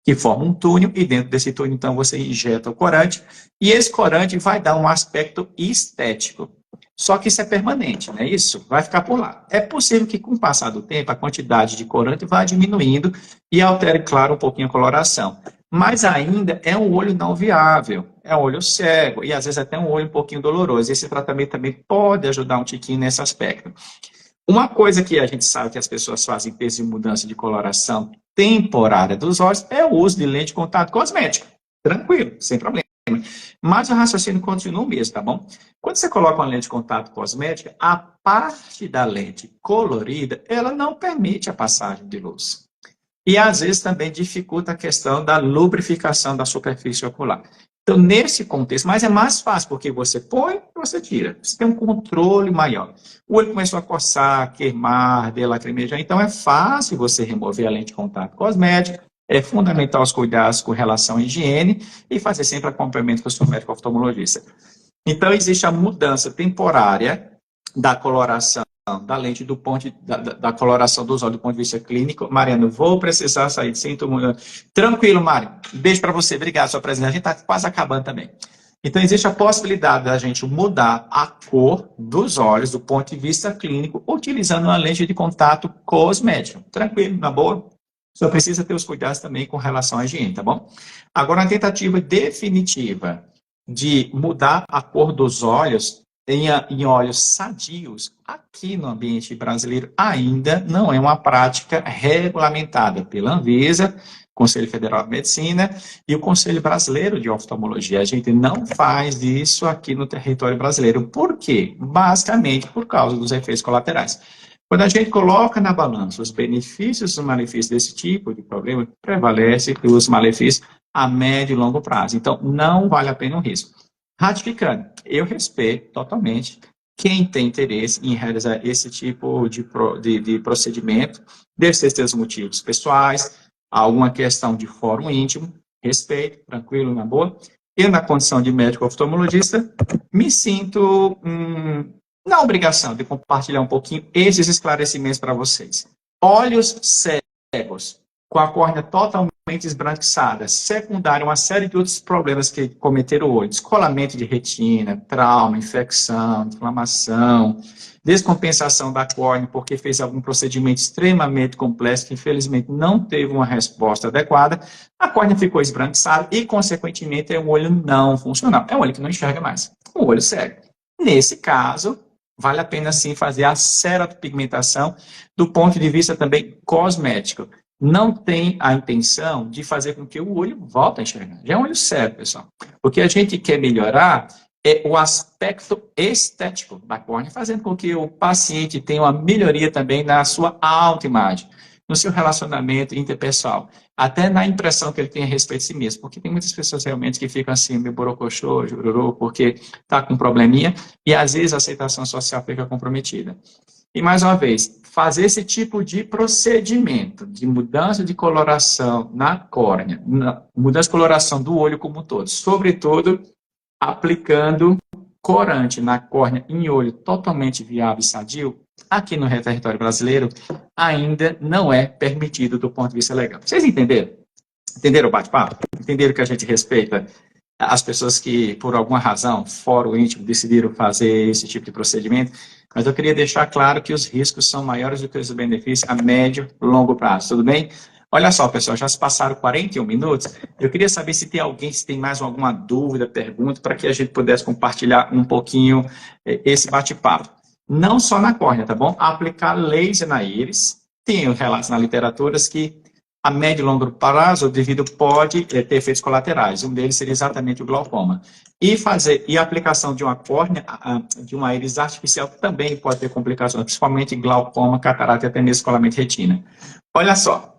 que forma um túnel, e dentro desse túnel, então, você injeta o corante, e esse corante vai dar um aspecto estético. Só que isso é permanente, não é isso? Vai ficar por lá. É possível que, com o passar do tempo, a quantidade de corante vá diminuindo e altere, claro, um pouquinho a coloração. Mas ainda é um olho não viável, é um olho cego e, às vezes, até um olho um pouquinho doloroso. Esse tratamento também pode ajudar um tiquinho nesse aspecto. Uma coisa que a gente sabe que as pessoas fazem em termos de mudança de coloração temporária dos olhos é o uso de lente de contato cosmética. Tranquilo, sem problema. Mas o raciocínio continua o mesmo, tá bom? Quando você coloca uma lente de contato cosmética, a parte da lente colorida, ela não permite a passagem de luz. E, às vezes, também dificulta a questão da lubrificação da superfície ocular. Então, nesse contexto, mas é mais fácil, porque você põe e você tira. Você tem um controle maior. O olho começou a coçar, queimar, lacrimejar, então é fácil você remover a lente de contato cosmética. É fundamental os cuidados com relação à higiene e fazer sempre acompanhamento com o seu médico oftalmologista. Então, existe a mudança temporária da coloração da lente do ponto da coloração dos olhos do ponto de vista clínico. Mariano, vou precisar sair, sinto muito. Tranquilo, Mário. Beijo para você, obrigado pela sua presença. A gente está quase acabando também. Então, existe a possibilidade da gente mudar a cor dos olhos do ponto de vista clínico utilizando uma lente de contato cosmética. Tranquilo, na boa. Só precisa ter os cuidados também com relação à higiene, tá bom? Agora, a tentativa definitiva de mudar a cor dos olhos em olhos sadios, aqui no ambiente brasileiro, ainda não é uma prática regulamentada pela Anvisa, Conselho Federal de Medicina e o Conselho Brasileiro de Oftalmologia. A gente não faz isso aqui no território brasileiro. Por quê? Basicamente por causa dos efeitos colaterais. Quando a gente coloca na balança os benefícios e os malefícios desse tipo de problema, prevalece os malefícios a médio e longo prazo. Então, não vale a pena o risco. Ratificando, eu respeito totalmente quem tem interesse em realizar esse tipo de procedimento, deve ser seus motivos pessoais, alguma questão de fórum íntimo, respeito, tranquilo, na boa. Eu, na condição de médico oftalmologista, me sinto na obrigação de compartilhar um pouquinho esses esclarecimentos para vocês. Olhos cegos com a córnea totalmente esbranquiçada, secundário a uma série de outros problemas que cometeram o olho, descolamento de retina, trauma, infecção, inflamação, descompensação da córnea porque fez algum procedimento extremamente complexo que infelizmente não teve uma resposta adequada, a córnea ficou esbranquiçada e consequentemente é um olho não funcional, é um olho que não enxerga mais, um olho cego. Nesse caso, vale a pena sim fazer a ceratopigmentação do ponto de vista também cosmético. Não tem a intenção de fazer com que o olho volte a enxergar. Já é um olho cego, pessoal. O que a gente quer melhorar é o aspecto estético da córnea, fazendo com que o paciente tenha uma melhoria também na sua autoimagem, no seu relacionamento interpessoal, até na impressão que ele tem a respeito de si mesmo, porque tem muitas pessoas realmente que ficam assim, meio borocochô, jururu, porque está com um probleminha, e às vezes a aceitação social fica comprometida. E, mais uma vez, fazer esse tipo de procedimento de mudança de coloração na córnea, mudança de coloração do olho como um todo, sobretudo aplicando corante na córnea em olho totalmente viável e sadio, aqui no território brasileiro, ainda não é permitido do ponto de vista legal. Vocês entenderam? Entenderam o bate-papo? Entenderam que a gente respeita as pessoas que, por alguma razão, fora o íntimo, decidiram fazer esse tipo de procedimento? Mas eu queria deixar claro que os riscos são maiores do que os benefícios a médio e longo prazo, tudo bem? Olha só, pessoal, já se passaram 41 minutos. Eu queria saber se tem alguém, se tem mais alguma dúvida, pergunta, para que a gente pudesse compartilhar um pouquinho esse bate-papo. Não só na córnea, tá bom? Aplicar laser na íris. Tem relatos na literatura que a médio e longo prazo o indivíduo pode ter efeitos colaterais. Um deles seria exatamente o glaucoma. E a aplicação de uma córnea, de uma íris artificial, também pode ter complicações, principalmente glaucoma, catarata e até mesmo descolamento de retina. Olha só.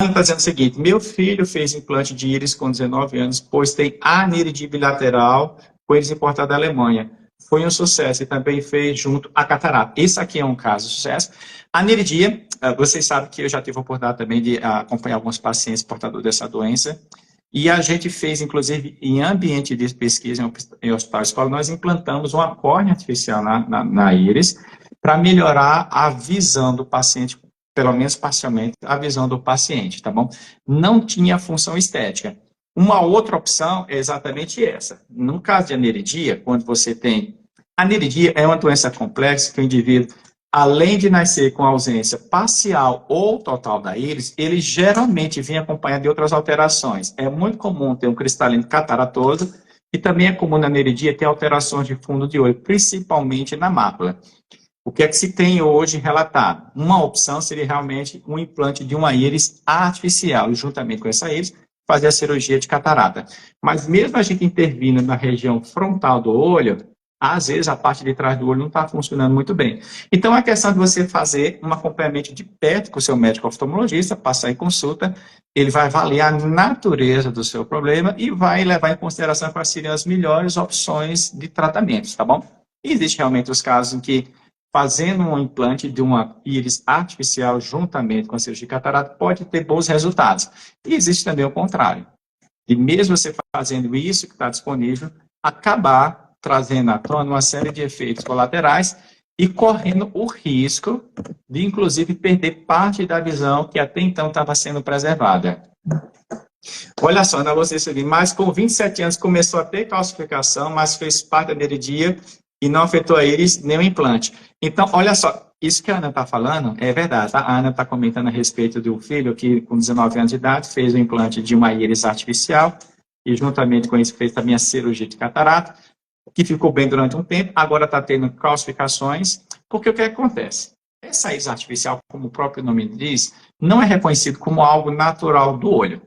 Está dizendo o seguinte: meu filho fez implante de íris com 19 anos, pois tem aniridia bilateral com íris importada da Alemanha. Foi um sucesso e também fez junto a catarata. Esse aqui é um caso de sucesso. A aniridia, vocês sabem que eu já tive a oportunidade também de acompanhar alguns pacientes portadores dessa doença. E a gente fez, inclusive, em ambiente de pesquisa, em hospital escola, nós implantamos uma córnea artificial na íris para melhorar a visão do paciente, pelo menos parcialmente, a visão do paciente, tá bom? Não tinha função estética. Uma outra opção é exatamente essa. No caso de aniridia, quando você tem... Aniridia é uma doença complexa que o indivíduo, além de nascer com ausência parcial ou total da íris, ele geralmente vem acompanhado de outras alterações. É muito comum ter um cristalino cataratoso e também é comum na aniridia ter alterações de fundo de olho, principalmente na mácula. O que é que se tem hoje relatado? Uma opção seria realmente um implante de uma íris artificial, e juntamente com essa íris, fazer a cirurgia de catarata. Mas mesmo a gente intervindo na região frontal do olho, às vezes a parte de trás do olho não está funcionando muito bem. Então, é questão de você fazer um acompanhamento de perto com o seu médico oftalmologista, passar em consulta, ele vai avaliar a natureza do seu problema e vai levar em consideração quais seriam as melhores opções de tratamentos, tá bom? E existe realmente os casos em que fazendo um implante de uma íris artificial juntamente com a cirurgia de catarata pode ter bons resultados. E existe também o contrário. E mesmo você fazendo isso que está disponível, acabar trazendo à tona uma série de efeitos colaterais e correndo o risco de, inclusive, perder parte da visão que até então estava sendo preservada. Olha só, Ana Lúcia, mas com 27 anos começou a ter calcificação, mas fez parte da aniridia e não afetou a íris nem o implante. Então, olha só, isso que a Ana está falando é verdade, tá? A Ana está comentando a respeito do filho que, com 19 anos de idade, fez o implante de uma íris artificial e, juntamente com isso, fez também a cirurgia de catarata, que ficou bem durante um tempo, agora está tendo calcificações, porque o que acontece? Essa íris artificial, como o próprio nome diz, não é reconhecido como algo natural do olho.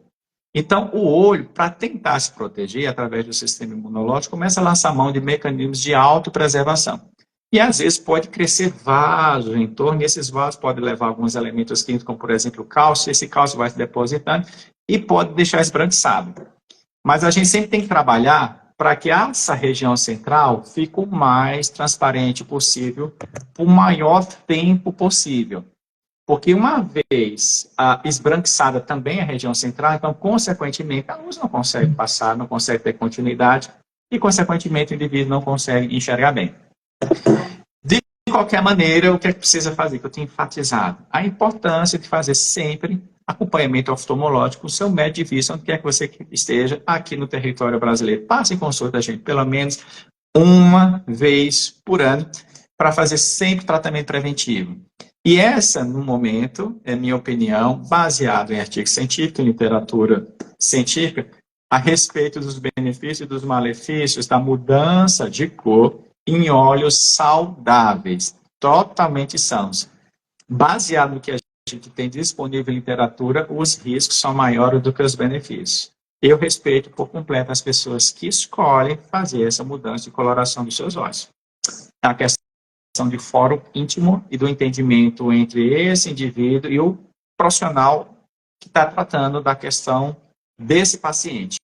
Então, o olho, para tentar se proteger através do sistema imunológico, começa a lançar mão de mecanismos de autopreservação. E, às vezes, pode crescer vasos em torno, e esses vasos podem levar alguns elementos químicos, como, por exemplo, o cálcio, esse cálcio vai se depositando e pode deixar esbranquiçado. Mas a gente sempre tem que trabalhar para que essa região central fique o mais transparente possível, por maior tempo possível. Porque uma vez esbranquiçada também a região central, então, consequentemente, a luz não consegue passar, não consegue ter continuidade, e, consequentemente, o indivíduo não consegue enxergar bem. De qualquer maneira, o que é que precisa fazer? Que eu tenho enfatizado a importância de fazer sempre acompanhamento oftalmológico com o seu médico de vista, onde quer que você esteja aqui no território brasileiro. Passe em consulta, gente, pelo menos uma vez por ano, para fazer sempre tratamento preventivo. E essa, no momento, é minha opinião, baseado em artigos científicos, em literatura científica, a respeito dos benefícios e dos malefícios da mudança de cor em óleos saudáveis, totalmente sãos. Baseado no que a gente tem disponível em literatura, os riscos são maiores do que os benefícios. Eu respeito por completo as pessoas que escolhem fazer essa mudança de coloração dos seus olhos. A questão de fórum íntimo e do entendimento entre esse indivíduo e o profissional que está tratando da questão desse paciente.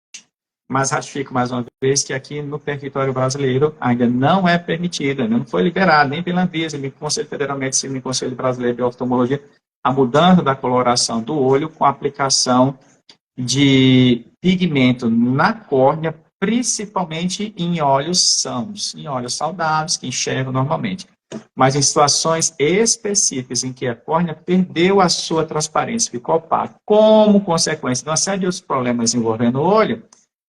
Mas ratifico mais uma vez que aqui no território brasileiro ainda não é permitido, ainda não foi liberado, nem pela Anvisa, nem pelo Conselho Federal de Medicina, nem pelo Conselho Brasileiro de Oftalmologia, a mudança da coloração do olho com a aplicação de pigmento na córnea, principalmente em olhos sãos, em olhos saudáveis, que enxergam normalmente. Mas em situações específicas em que a córnea perdeu a sua transparência, ficou opaca, como consequência de uma série de outros problemas envolvendo o olho,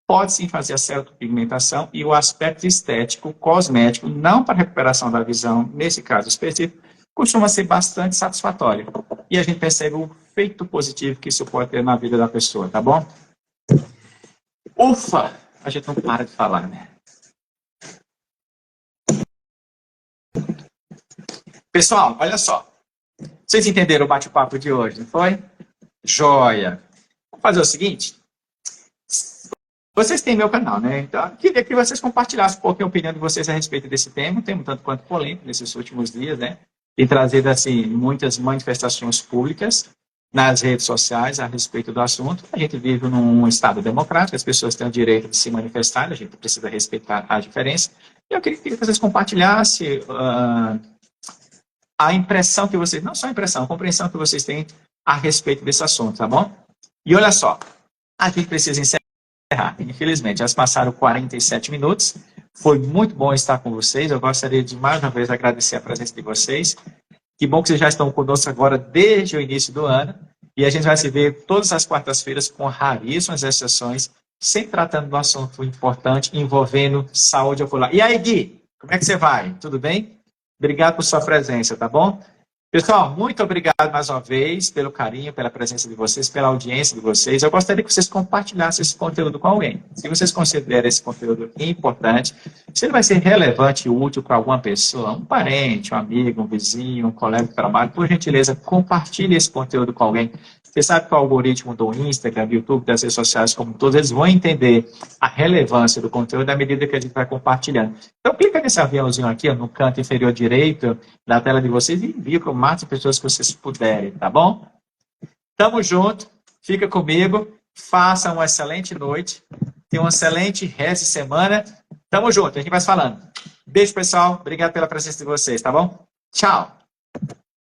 pode sim fazer a celopigmentação e o aspecto estético, cosmético, não para recuperação da visão, nesse caso específico, costuma ser bastante satisfatório. E a gente percebe o efeito positivo que isso pode ter na vida da pessoa, tá bom? Ufa! A gente não para de falar, né? Pessoal, olha só. Vocês entenderam o bate-papo de hoje, não foi? Joia! Vamos fazer o seguinte. Vocês têm meu canal, né? Então, eu queria que vocês compartilhassem um pouquinho a opinião de vocês a respeito desse tema. Tem um tanto quanto polêmico nesses últimos dias, né? E trazido, assim, muitas manifestações públicas nas redes sociais a respeito do assunto. A gente vive num estado democrático, as pessoas têm o direito de se manifestar, a gente precisa respeitar a diferença. E eu queria que vocês compartilhassem a impressão que vocês, não só a impressão, a compreensão que vocês têm a respeito desse assunto, tá bom? E olha só, a gente precisa encerrar. Infelizmente, já se passaram 47 minutos. Foi muito bom estar com vocês. Eu gostaria de, mais uma vez, agradecer a presença de vocês. Que bom que vocês já estão conosco agora desde o início do ano. E a gente vai se ver todas as quartas-feiras, com raríssimas exceções, sempre tratando de um assunto importante envolvendo saúde ocular. E aí, Gui, como é que você vai? Tudo bem? Obrigado por sua presença, tá bom? Pessoal, muito obrigado mais uma vez pelo carinho, pela presença de vocês, pela audiência de vocês. Eu gostaria que vocês compartilhassem esse conteúdo com alguém. Se vocês consideram esse conteúdo importante, se ele vai ser relevante e útil para alguma pessoa, um parente, um amigo, um vizinho, um colega de trabalho, por gentileza, compartilhe esse conteúdo com alguém. Você sabe que o algoritmo do Instagram, do YouTube, das redes sociais, como todos, eles vão entender a relevância do conteúdo à medida que a gente vai compartilhando. Então, clica nesse aviãozinho aqui, ó, no canto inferior direito da tela de vocês e envia para o máximo de pessoas que vocês puderem, tá bom? Tamo junto, fica comigo, faça uma excelente noite, tenha um excelente resto de semana. Tamo junto, a gente vai se falando. Beijo, pessoal, obrigado pela presença de vocês, tá bom? Tchau!